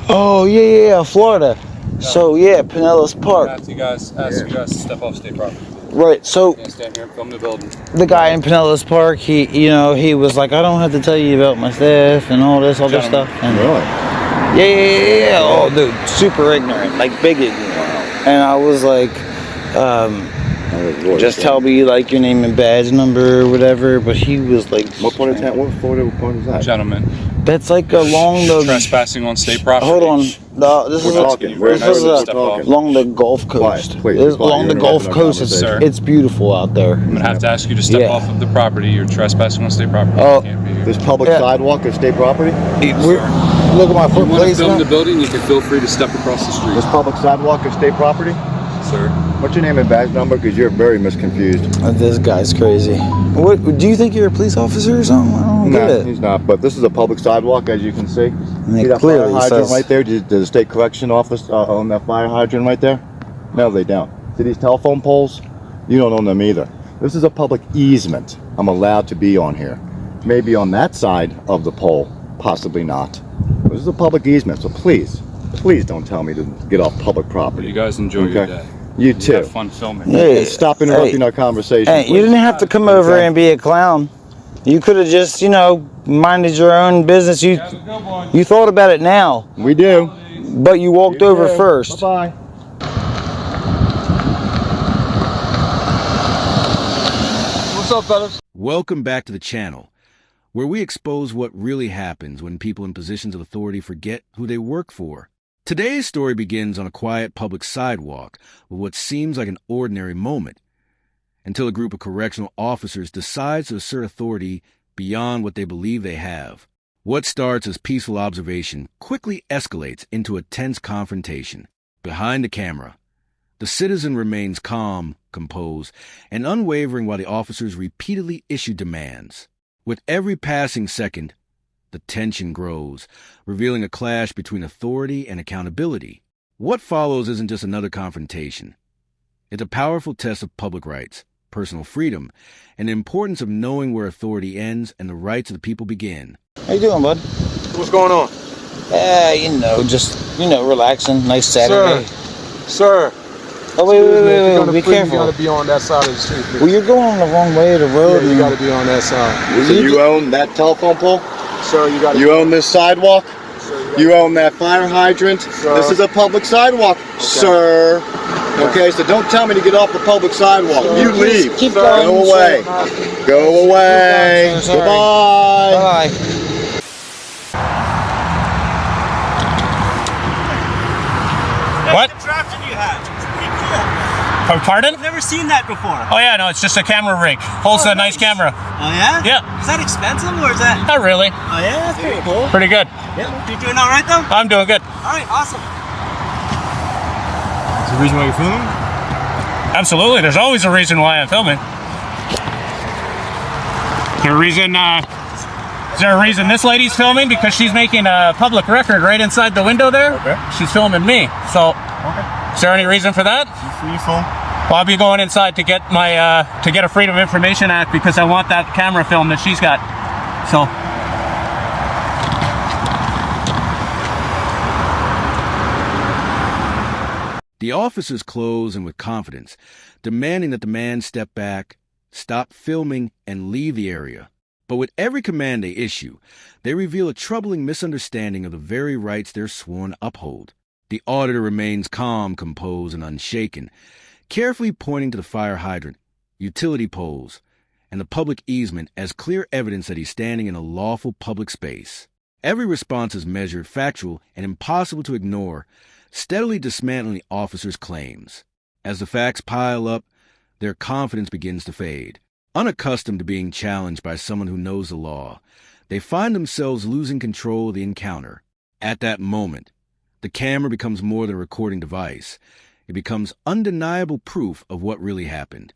Oh yeah, Florida. So yeah, Pinellas Park. Ask you guys to step off state property. Right. So Can't stand here and film the building. the guy in Pinellas Park, he was like, I don't have to tell you about my staff and all this other stuff. And yeah. Oh, dude, super ignorant, like big ignorant. And I was like, just tell me like your name and badge number or whatever. But he was like, what part of town? What Florida part is that? Gentlemen. That's like along the trespassing on state property. Hold on. This is along the Gulf Coast. Along the Gulf Coast, it's beautiful out there. I'm gonna have to ask you to step off of the property. You're trespassing on state property. Oh, there's public sidewalk at state property. Look at my foot placement. If you want to film the building, you can feel free to step across the street. There's public sidewalk at state property. Sir. What's your name and badge number? Because you're very misconfused. This guy's crazy. What do you think you're a police officer or something? I don't get it. He's not. But this is a public sidewalk, as you can see. See that clearly fire hydrant right there? Does the state correction office own that fire hydrant right there? No, they don't. See these telephone poles? You don't own them either. This is a public easement. I'm allowed to be on here. Maybe on that side of the pole, possibly not. This is a public easement, so please don't tell me to get off public property. You guys enjoy your day. You too. Have fun filming. Hey, stop interrupting our conversation. Hey, you didn't have to come over and be a clown. You could have just, minded your own business. You thought about it now. We do. But you walked over first. Bye-bye. What's up, fellas? Welcome back to the channel, where we expose what really happens when people in positions of authority forget who they work for. Today's story begins on a quiet public sidewalk with what seems like an ordinary moment, until a group of correctional officers decides to assert authority beyond what they believe they have. What starts as peaceful observation quickly escalates into a tense confrontation. Behind the camera, the citizen remains calm, composed, and unwavering while the officers repeatedly issue demands. With every passing second, the tension grows, revealing a clash between authority and accountability. What follows isn't just another confrontation. It's a powerful test of public rights, personal freedom, and the importance of knowing where authority ends and the rights of the people begin. How you doing, bud? What's going on? Just relaxing. Nice Saturday. Sir. Oh, wait, be careful. You gotta be on that side of the street. Please. Well, you're going the wrong way of the road. Yeah, you gotta be on that side. So you own that telephone pole? Sir, you own this sidewalk? You own that fire hydrant? Sir. This is a public sidewalk, sir. Okay, so don't tell me to get off the public sidewalk. Sir. You leave. Keep going. Go away. Go away. Goodbye. Bye. What? The traffic you had. Oh, pardon? I've never seen that before. Oh yeah, no, it's just a camera rig. Holds a nice camera. Oh yeah? Yeah. Is that expensive or is that? Not really. Oh yeah, that's pretty cool. Pretty good. Yeah. You doing all right though? I'm doing good. All right, awesome. Is there a reason why you're filming? Absolutely. There's always a reason why I'm filming. Is there a reason this lady's filming? Because she's making a public record right inside the window there. Okay. She's filming me. So, is there any reason for that? Free phone. Well, I'll be going inside to get my to get a Freedom of Information Act because I want that camera film that she's got. So. The officers close and with confidence, demanding that the man step back, stop filming, and leave the area. But with every command they issue, they reveal a troubling misunderstanding of the very rights they're sworn to uphold. The auditor remains calm, composed, and unshaken, carefully pointing to the fire hydrant, utility poles, and the public easement as clear evidence that he's standing in a lawful public space. Every response is measured, factual, and impossible to ignore, steadily dismantling the officer's claims. As the facts pile up, their confidence begins to fade. Unaccustomed to being challenged by someone who knows the law, they find themselves losing control of the encounter. At that moment, the camera becomes more than a recording device. It becomes undeniable proof of what really happened.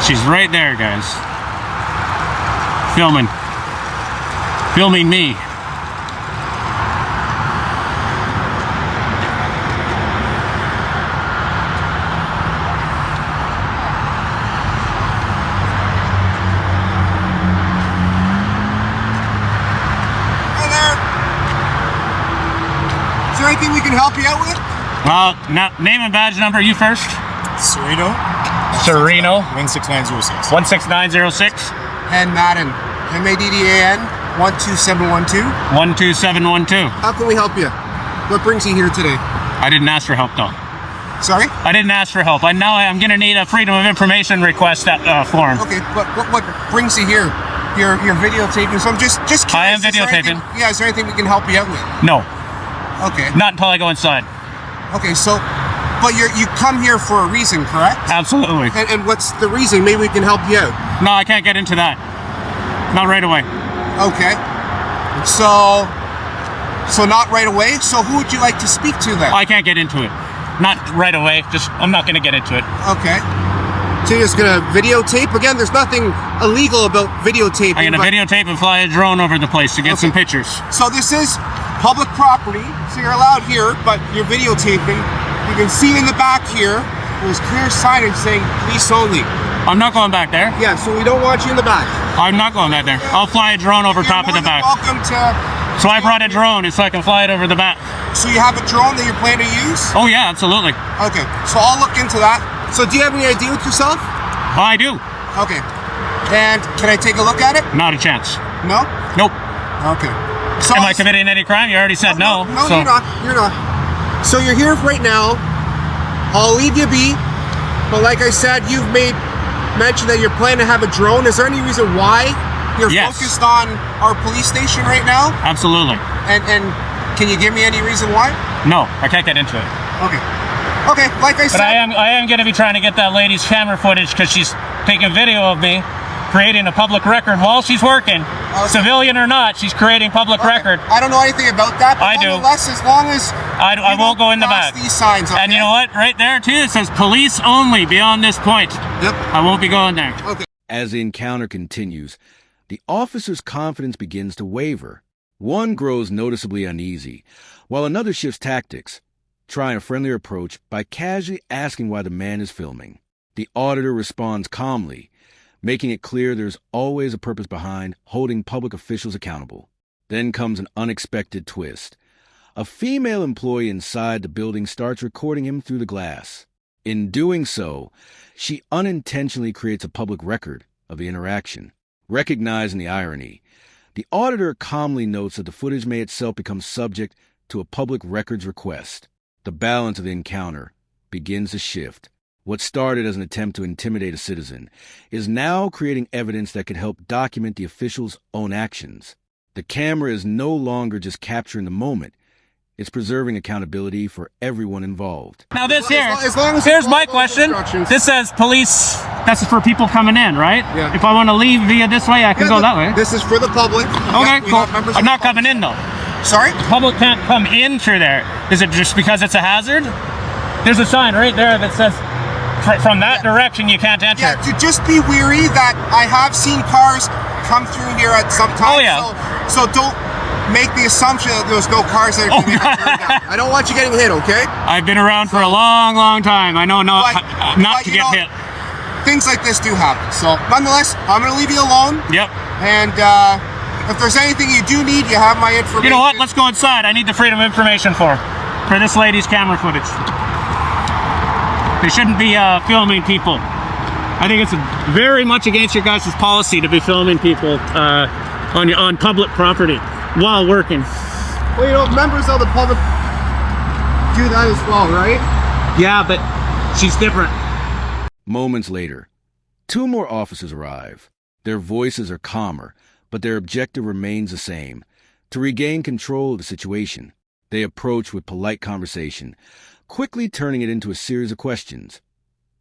She's right there, guys. Filming me. anything we can help you out with? Well, name and badge number. You first. Sereno. Sereno. 16906. 16906. And Madden. MADDAN 12712. 12712. How can we help you? What brings you here today? I didn't ask for help though. Sorry? I didn't ask for help. I'm gonna need a Freedom of Information request form. Okay, but what brings you here? You're videotaping, so I'm just curious. I am Is there videotaping. anything- is there anything we can help you out with? No, Okay. not until I go inside. Okay, so, but you come here for a reason, correct? Absolutely. And what's the reason? Maybe we can help you out. No, I can't get into that. Not right away. Okay. So not right away. So who would you like to speak to then? I can't get into it. Not right away. I'm not gonna get into it. Okay. So you're just gonna videotape? Again, there's nothing illegal about videotaping. I'm gonna videotape and fly a drone over the place to get some pictures. So this is public property, so you're allowed here, but you're videotaping. You can see in the back here, there's clear signage saying police only. I'm not going back there. Yeah, so we don't want you in the back. I'm not going back there. I'll fly a drone over top of the back. Welcome to. So I brought a drone so I can fly it over the back. So you have a drone that you're planning to use? Oh yeah, absolutely. Okay, so I'll look into that. So do you have any idea with yourself? Oh, I do. Okay. And can I take a look at it? Not a chance. No? Nope. Okay. So Am I committing any crime? You already said no. No, so. you're not. You're not. So you're here right now. I'll leave you be. But like I said, you've made mention that you're planning to have a drone. Is there any reason why you're focused on our police station right now? Absolutely. And can you give me any reason why? No, I can't get into it. Okay. Okay, like I said. But I am going to be trying to get that lady's camera footage because she's taking video of me creating a public record while she's working. Okay. Civilian or not, she's creating public record. I don't know anything about that, but I do. nonetheless, as long as I won't go in the cross back. these signs, okay? And you know what? Right there too, it says police only beyond this point. Yep. I won't be going there. Okay. As the encounter continues, the officer's confidence begins to waver. One grows noticeably uneasy, while another shifts tactics, trying a friendlier approach by casually asking why the man is filming. The auditor responds calmly, making it clear there's always a purpose behind holding public officials accountable. Then comes an unexpected twist. A female employee inside the building starts recording him through the glass. In doing so, she unintentionally creates a public record of the interaction. Recognizing the irony, the auditor calmly notes that the footage may itself become subject to a public records request. The balance of the encounter begins to shift. What started as an attempt to intimidate a citizen is now creating evidence that could help document the official's own actions. The camera is no longer just capturing the moment. It's preserving accountability for everyone involved. Now this here, as long as here's my follow question. instructions. This says police, that's for people coming in, right? Yeah. If I want to leave via this way, I can go that way. This is for the public. Okay, We cool. have members I'm of not the public. coming in though. Sorry? Public can't come in through there. Is it just because it's a hazard? There's a sign right there that says from that direction you can't enter. Yeah, to just be weary that I have seen cars come through here at some time. Oh, yeah. So don't make the assumption that there's no cars that are going to get turned down. I don't want you getting hit, okay? I've been around for a long, long time. I know not But, to you get know, hit. Things like this do happen. So nonetheless, I'm going to leave you alone. Yep. And if there's anything you do need, you have my information. You know what? Let's go inside. I need the Freedom of Information for this lady's camera footage. They shouldn't be filming people. I think it's very much against your guys' policy to be filming people on public property while working. Well, you know, members of the public do that as well, right? Yeah, but she's different. Moments later, two more officers arrive. Their voices are calmer, but their objective remains the same: to regain control of the situation. They approach with polite conversation, quickly turning it into a series of questions.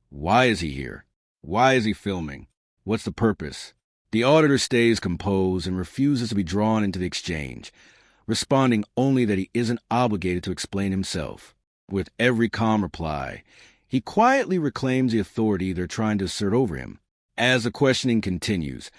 Why is he here? Why is he filming? What's the purpose? The auditor stays composed and refuses to be drawn into the exchange, responding only that he isn't obligated to explain himself. With every calm reply, he quietly reclaims the authority they're trying to assert over him. As the questioning continues,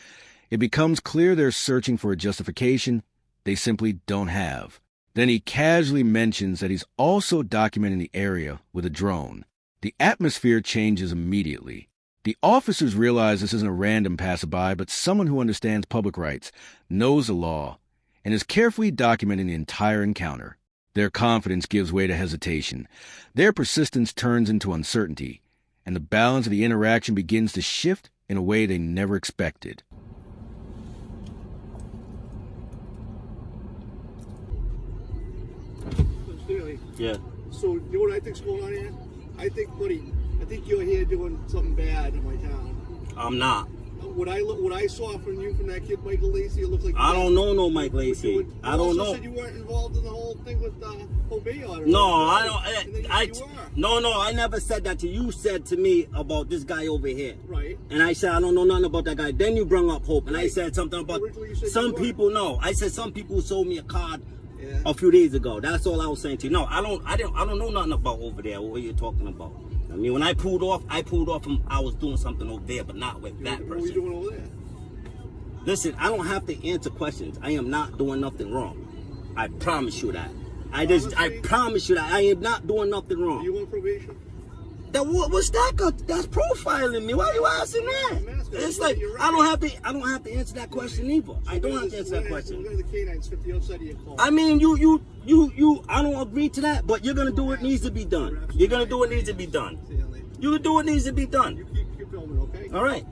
it becomes clear they're searching for a justification they simply don't have. Then he casually mentions that he's also documenting the area with a drone. The atmosphere changes immediately. The officers realize this isn't a random passerby, but someone who understands public rights, knows the law, and is carefully documenting the entire encounter. Their confidence gives way to hesitation. Their persistence turns into uncertainty, and the balance of the interaction begins to shift in a way they never expected. Yeah. So, you know what I think's going on here? I think, buddy, I think you're here doing something bad in my town. I'm not. What I saw from you, from that kid Michael Lacey, it looked like I don't know no Mike Lacey. I don't know. You said you weren't involved in the whole thing with Obey Auto. No, I don't. And then you I said you were. no, I never said that to you. You said to me about this guy over here. Right. And I said I don't know nothing about that guy. Then you brought up Hope, and I said something about Originally you said some you were. people. No, I said some people sold me a card Yeah. a few days ago. That's all I was saying to you. No, I don't know nothing about over there. What you're talking about? I mean, when I pulled off from I was doing something over there, but not with that What were you person. doing over there? Listen, I don't have to answer questions. I am not doing nothing wrong. I promise you that. I promise you that I am not doing nothing wrong. You on probation? What's that got? That's profiling me. Why are you asking that? It's like I don't have to answer that question either. I don't have to answer that question. We're going to the canines 50 outside of your car. I mean, you. I don't agree to that, but you're gonna do what needs to be done. You're gonna do what needs to be done. You do what needs to be done. You keep filming, okay? All right.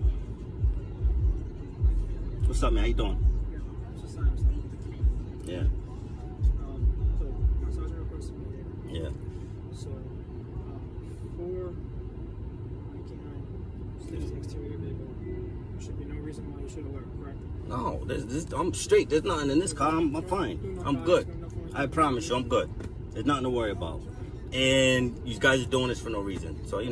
What's up, man? How you doing? Yeah. Yeah. So, for exterior vehicle, there should be no reason why you should alert, correct? No, I'm straight. There's nothing in this car. I'm fine. I'm good. I promise you, I'm good. There's nothing to worry about. And you guys are doing this for no reason. So, you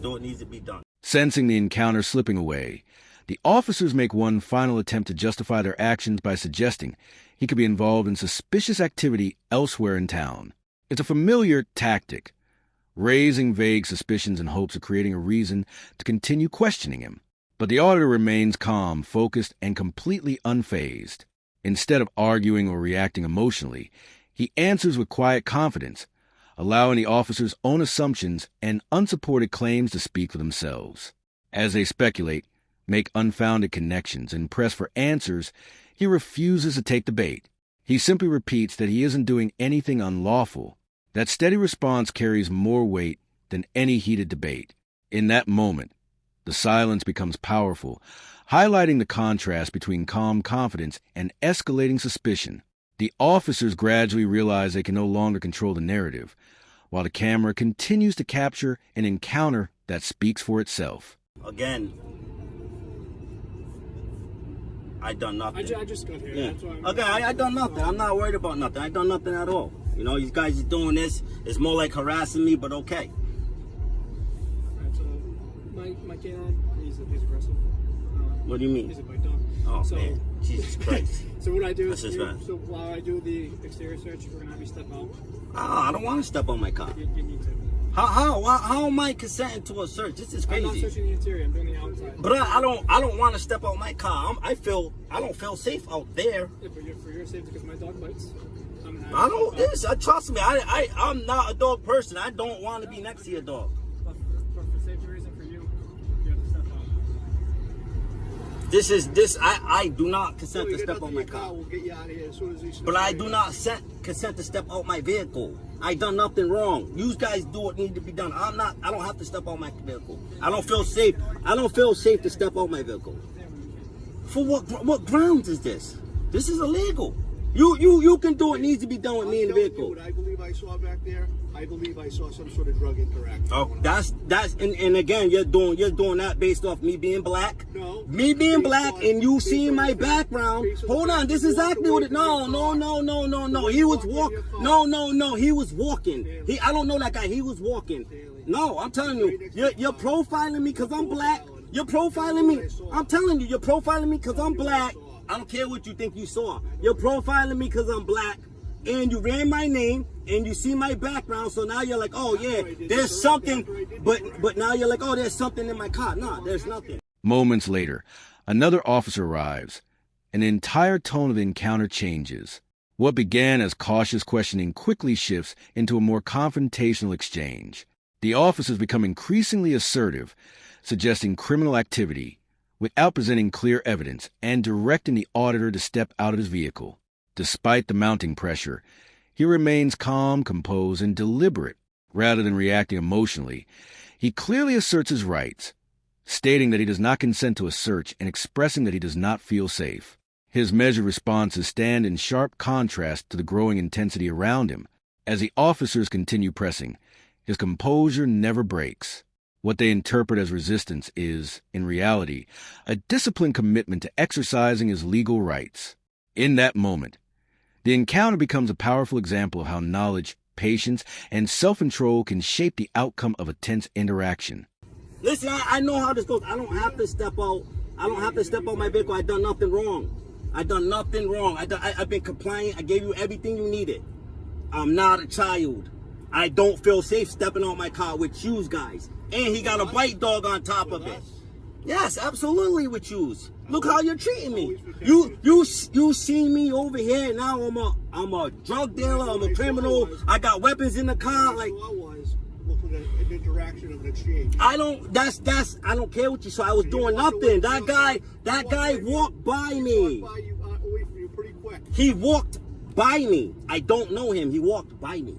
do what needs to be done. Sensing the encounter slipping away, the officers make one final attempt to justify their actions by suggesting he could be involved in suspicious activity elsewhere in town. It's a familiar tactic, raising vague suspicions in hopes of creating a reason to continue questioning him. But the auditor remains calm, focused, and completely unfazed. Instead of arguing or reacting emotionally, he answers with quiet confidence, allowing the officer's own assumptions and unsupported claims to speak for themselves. As they speculate, make unfounded connections, and press for answers, he refuses to take the bait. He simply repeats that he isn't doing anything unlawful. That steady response carries more weight than any heated debate. In that moment, the silence becomes powerful, highlighting the contrast between calm confidence and escalating suspicion. The officers gradually realize they can no longer control the narrative, while the camera continues to capture an encounter that speaks for itself. Again, I done nothing. I just got here. Yeah. That's why I'm Okay, I done nothing. I'm not worried about nothing. I done nothing at all. You guys are doing this. It's more like harassing me, but okay. Alright, so my canine, he's aggressive. What do you mean? He's a bite dog. Oh, So- man. Jesus Christ. So what I do That's is, just bad. so while I do the exterior search, we're gonna have you step out. I don't want to step on my car. You need to. How am I consenting to a search? This is I'm not crazy. searching the interior. I'm doing the outside. But I don't want to step out my car. I don't feel safe out there. Yeah, but for your safety, because my dog bites. I'm gonna have I you don't. step out. This. Trust me. I'm not a dog person. I don't want to be next to your dog. But for safety reason for you, you have to step out. I do not consent to step on my car. We'll get you out of here as soon as he But I do not consent to step out my vehicle. I done nothing wrong. You guys do what needs to be done. I don't have to step out my vehicle. I don't feel safe. I don't feel safe to step out my vehicle. For what grounds is this? This is illegal. You can do what needs to be done with me in the vehicle. What I believe I saw back there, I believe I saw some sort of drug interaction. Oh, that's and again, you're doing that based off me being black. No. Me being Based black on- and you based seeing on my the fact- background. based on the Hold fact on, this you is walked exactly away what it. from your No. car. He was walked in walking. your car. No. He was walking. I don't know that guy. He was walking. No, I'm telling you, you're profiling me because I'm black. You're profiling me. I'm telling you, you're profiling me because I'm black. I don't care what you think you saw. You're profiling me because I'm black. And you ran my name, and you see my background, so now you're like, oh yeah, there's something, but now you're like, oh, there's something in my car. No, there's nothing. Moments later, another officer arrives, and the entire tone of the encounter changes. What began as cautious questioning quickly shifts into a more confrontational exchange. The officers become increasingly assertive, suggesting criminal activity, without presenting clear evidence, and directing the auditor to step out of his vehicle. Despite the mounting pressure, He remains calm, composed, and deliberate, rather than reacting emotionally. He clearly asserts his rights, stating that he does not consent to a search and expressing that he does not feel safe. His measured responses stand in sharp contrast to the growing intensity around him. As the officers continue pressing, his composure never breaks. What they interpret as resistance is, in reality, a disciplined commitment to exercising his legal rights. In that moment, the encounter becomes a powerful example of how knowledge, patience, and self-control can shape the outcome of a tense interaction. Listen, I know how this goes. I don't have to step out. I don't have to step out my vehicle. I done nothing wrong. I done nothing wrong. I've been compliant. I gave you everything you needed. I'm not a child. I don't feel safe stepping out my car with you guys. And he got a bite dog on top of it. Yes, absolutely with yous. Look how you're treating me. You see me over here now. I'm a drug dealer. I'm a criminal. I got weapons in the car. Like an interaction of an exchange. I don't care what you saw. I was doing nothing. That guy walked by me. Away from you pretty quick. He walked by me. I don't know him. He walked by me.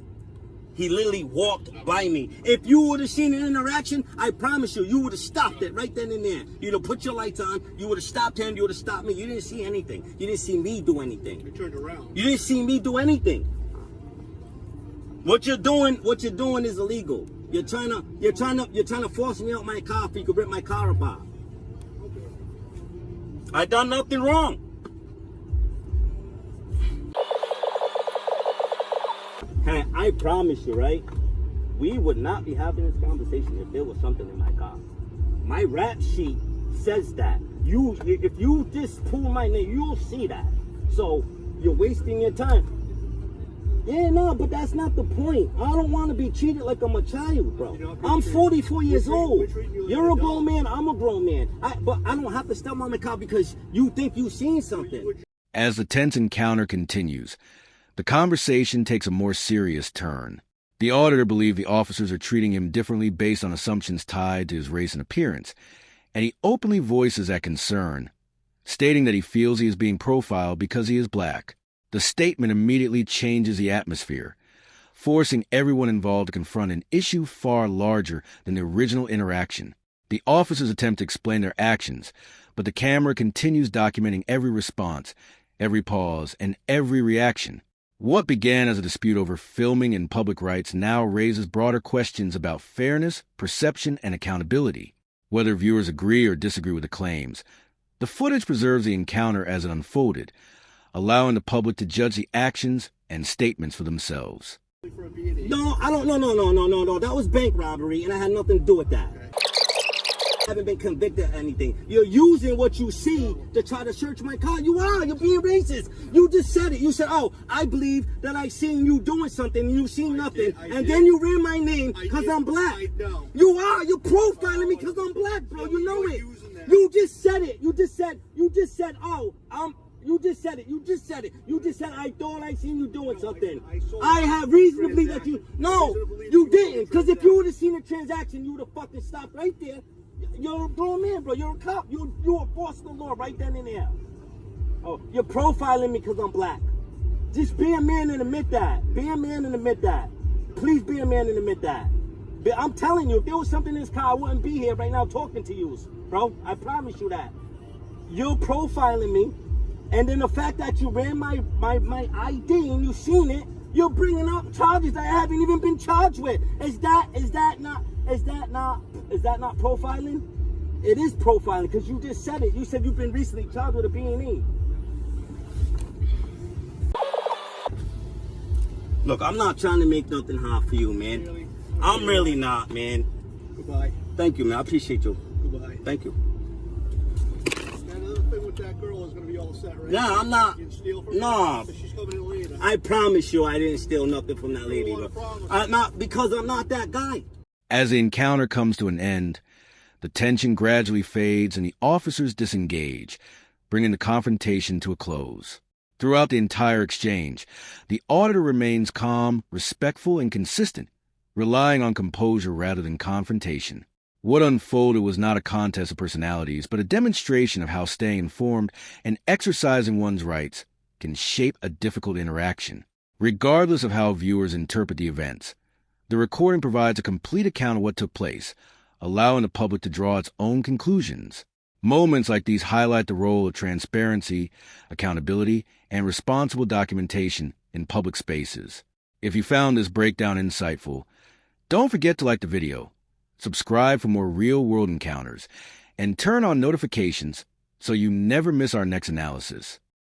He literally walked by me. If you would have seen an interaction, I promise you would have stopped it right then and there. You'd have put your lights on. You would have stopped him. You would have stopped me. You didn't see anything. You didn't see me do anything. You turned around. You didn't see me do anything. What you're doing is illegal. You're trying to force me out my car so you can rip my car apart. I done nothing wrong. Hey, I promise you, right? We would not be having this conversation if there was something in my car. My rap sheet says that. If you just pull my name, you'll see that. So you're wasting your time. Yeah, no, but that's not the point. I don't want to be treated like I'm a child, bro. I'm 44 years old. You're a grown man. I'm a grown man. But I don't have to step on the car because you think you've seen something. As the tense encounter continues, the conversation takes a more serious turn. The auditor believed the officers are treating him differently based on assumptions tied to his race and appearance, and he openly voices that concern, stating that he feels he is being profiled because he is black. The statement immediately changes the atmosphere, forcing everyone involved to confront an issue far larger than the original interaction. The officers attempt to explain their actions, but the camera continues documenting every response, every pause, and every reaction. What began as a dispute over filming and public rights now raises broader questions about fairness, perception, and accountability. Whether viewers agree or disagree with the claims, the footage preserves the encounter as it unfolded, allowing the public to judge the actions and statements for themselves. No, I don't. No. That was bank robbery, and I had nothing to do with that. I haven't been convicted of anything. You're using what you see to try to search my car. You are. You're being racist. You just said it. You said, "Oh, I believe that I seen you doing something, and you seen nothing, and then you ran my name because I'm black." You are. You're profiling me because I'm black, bro. You know it. You just said it. You just said. Oh, You just said it. You just said I thought I seen you doing something. I have reason to believe that you. No, you didn't. Because if you would have seen a transaction, you would have fucking stopped right there. You're a grown man, bro. You're a cop. You're enforcing the law right then and there. Oh, you're profiling me because I'm black. Just be a man and admit that. Be a man and admit that. Please be a man and admit that. I'm telling you, if there was something in this car, I wouldn't be here right now talking to you, bro. I promise you that. You're profiling me. And then the fact that you ran my ID and you seen it, you're bringing up charges that I haven't even been charged with. Is that not profiling? It is profiling because you just said it. You said you've been recently charged with a B&E. Look, I'm not trying to make nothing hard for you, man. Really? I'm really not, man. Goodbye. Thank you, man. I appreciate you. Goodbye. Thank you. That girl is going to be all set, right? Nah, I'm not. You didn't steal from nah. her? She's coming in later. I promise you I didn't steal nothing from that lady. I'm not, because I'm not that guy. As the encounter comes to an end, the tension gradually fades and the officers disengage, bringing the confrontation to a close. Throughout the entire exchange, the auditor remains calm, respectful, and consistent, relying on composure rather than confrontation. What unfolded was not a contest of personalities, but a demonstration of how staying informed and exercising one's rights can shape a difficult interaction. Regardless of how viewers interpret the events, the recording provides a complete account of what took place, allowing the public to draw its own conclusions. Moments like these highlight the role of transparency, accountability, and responsible documentation in public spaces. If you found this breakdown insightful, don't forget to like the video, subscribe for more real-world encounters, and turn on notifications so you never miss our next analysis.